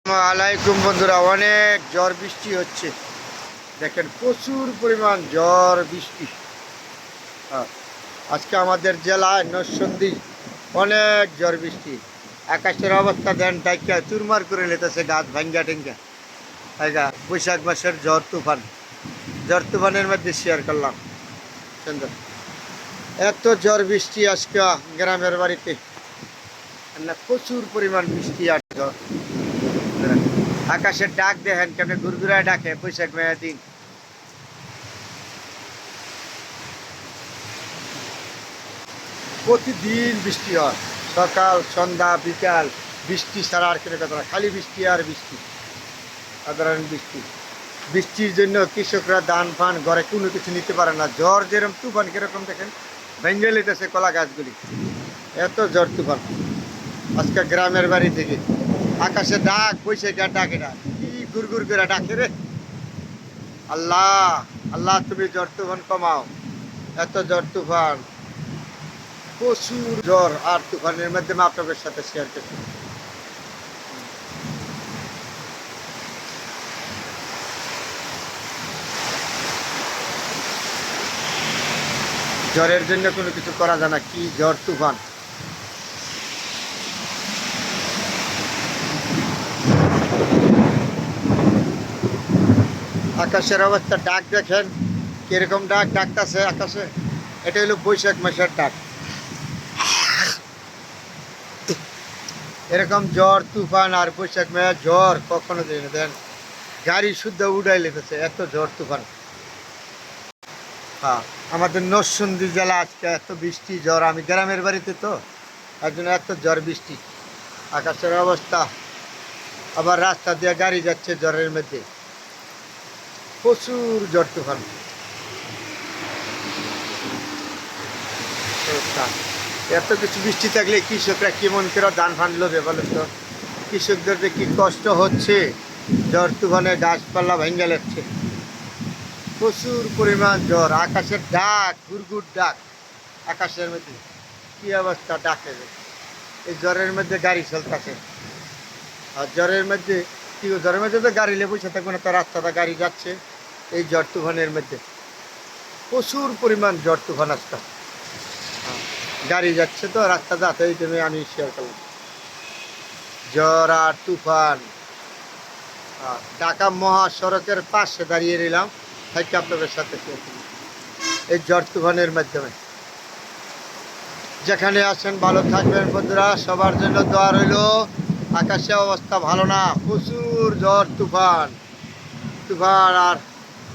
আলাইকুম বন্ধুরা, অনেক ঝড় বৃষ্টি হচ্ছে। দেখেন প্রচুর পরিমাণ ঝড় বৃষ্টি। হ্যাঁ, আজকে আমাদের জেলায় নরসিংদী অনেক ঝড় বৃষ্টি। আকাশের অবস্থা দেন ডাইকা চুরমার করে লেতেছে, গাছ ভাঙ্গা টেঙ্গা। তাইগা বৈশাখ মাসের ঝড় তুফানের মধ্যে শেয়ার করলাম। সুন্দর এত ঝড় বৃষ্টি আজকে গ্রামের বাড়িতে, না প্রচুর পরিমাণ বৃষ্টি আর ঝড়। আকাশের ডাক দেখেন কেমন ঘুরঘুরায় ডাকে বৈশাখ মেয়া দিন। প্রতিদিন বৃষ্টি হয়, সকাল সন্ধ্যা বিকাল। বৃষ্টি ছাড়া আর কোনো কথা না, খালি বৃষ্টি আর বৃষ্টি, সাধারণ বৃষ্টি। বৃষ্টির জন্য কৃষকরা ধান ফান ঘরে কোনো কিছু নিতে পারে না। ঝড় যেরকম তুফান কিরকম দেখেন ভেঙে লেতেছে কলা গাছগুলি, এত ঝড় তুফান আজকে গ্রামের বাড়ি থেকে। আকাশে ডাক বৈশাখ আর ডাকে ডাক, কি গুড় করে ডাকে রে। আল্লাহ আল্লাহ, তুমি ঝড় তুফান কমাও। এত ঝড় তুফান, প্রচুর ঝড় আর তুফানের মাধ্যমে আপনাদের সাথে শেয়ার করছি। ঝড়ের জন্য কোনো কিছু করা যায় না, কি ঝড় তুফান। আকাশের অবস্থা ডাক দেখেন কিরকম ডাকতেছে আকাশে। এটা হলো বৈশাখ মাসের ডাক। এরকম ঝড় তুফান আর বৈশাখ মাসের ঝড় কখনো দেয় না। দেন গাড়ি শুদ্ধ উড়াই লেগেছে, এত ঝড় তুফান। হ্যাঁ, আমাদের নরসিংদী জেলা আজকে এত বৃষ্টি ঝড়। আমি গ্রামের বাড়িতে তো, তার জন্য এত ঝড় বৃষ্টি। আকাশের অবস্থা, আবার রাস্তা দিয়ে গাড়ি যাচ্ছে ঝড়ের মধ্যে, প্রচুর ঝড় তুফান। এত কিছু বৃষ্টি থাকলে কৃষকরা কেমন করে ধান ফান লোবে বলেন তো। কৃষকদের যে কি কষ্ট হচ্ছে, ঝড় তুফানে গাছপালা ভেঙে যাচ্ছে। প্রচুর পরিমাণ ঝড়, আকাশের ডাক গুড়গুড় ডাক আকাশের মধ্যে, কি অবস্থা ডাকে। এই জ্বরের মধ্যে গাড়ি চলতেছে, আর জ্বরের মধ্যে কি, জ্বরের মধ্যে তো গাড়ি লেবু সাথে কোনো তো রাস্তাটা গাড়ি যাচ্ছে। এই ঝড় তুফানের মধ্যে প্রচুর পরিমাণ ঝড় তুফান আসতে গাড়ি যাচ্ছে, তো রাস্তা যাতে এই জন্য আমি শেয়ার করলাম। ঝড় আর তুফান, ঢাকা মহাসড়কের পাশে দাঁড়িয়ে নিলাম, থাকি আপনাদের সাথে শেয়ার করলাম এই ঝড় তুফানের মাধ্যমে। যেখানে আছেন ভালো থাকবেন বন্ধুরা, সবার জন্য দোয়া রইল। আকাশে অবস্থা ভালো না, প্রচুর ঝড় তুফান আর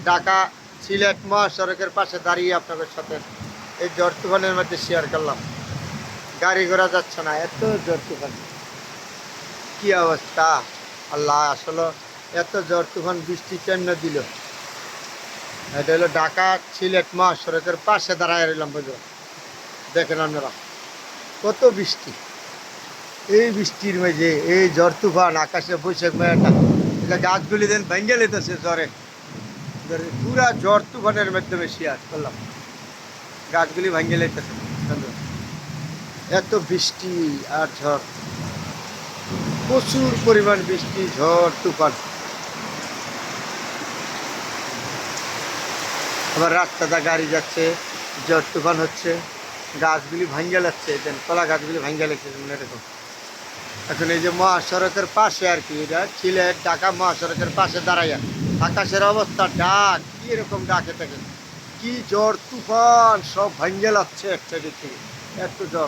ঢাকা সিলেট মহাসড়কের পাশে দাঁড়িয়ে আপনাদের সাথে এই ঝড় তুফানের মধ্যে শেয়ার করলাম। গাড়ি ঘোড়া যাচ্ছে না, এত ঝড় তুফান, কি অবস্থা। আল্লাহ, আসলে এত ঝড় তুফান বৃষ্টি কেন দিল। এটা হলো ঢাকা সিলেট মহাসড়কের পাশে দাঁড়ায় রইলাম বন্ধুরা। দেখেন আপনারা কত বৃষ্টি, এই বৃষ্টির মাঝে এই ঝড় তুফান আকাশে বৈশাখ মেয়াটা, এটা গাছগুলি দেন ভেঙে লেতেছে জ্বরে। পুরা ঝড় তুফানের মাধ্যমে শেয়ার করলাম, গাছগুলি ভেঙে লেতেছে। এত বৃষ্টি আর ঝড়, প্রচুর পরিমাণ বৃষ্টি ঝড় তুফান। আবার রাস্তাটা গাড়ি যাচ্ছে, ঝড় তুফান হচ্ছে, গাছগুলি ভাঙ্গে যাচ্ছে। দেন কলা গাছগুলি ভাঙ্গে লাগছে এরকম। এখন এই যে মহাসড়কের পাশে আর কি, এটা সিলেট ঢাকা মহাসড়কের পাশে দাঁড়াইয়া আকাশের অবস্থা ডাক, কি এরকম ডাকে থাকে, কি ঝড় তুফান সব ভাঙ্গে যাচ্ছে এক সাইডের থেকে, এত ঝড়।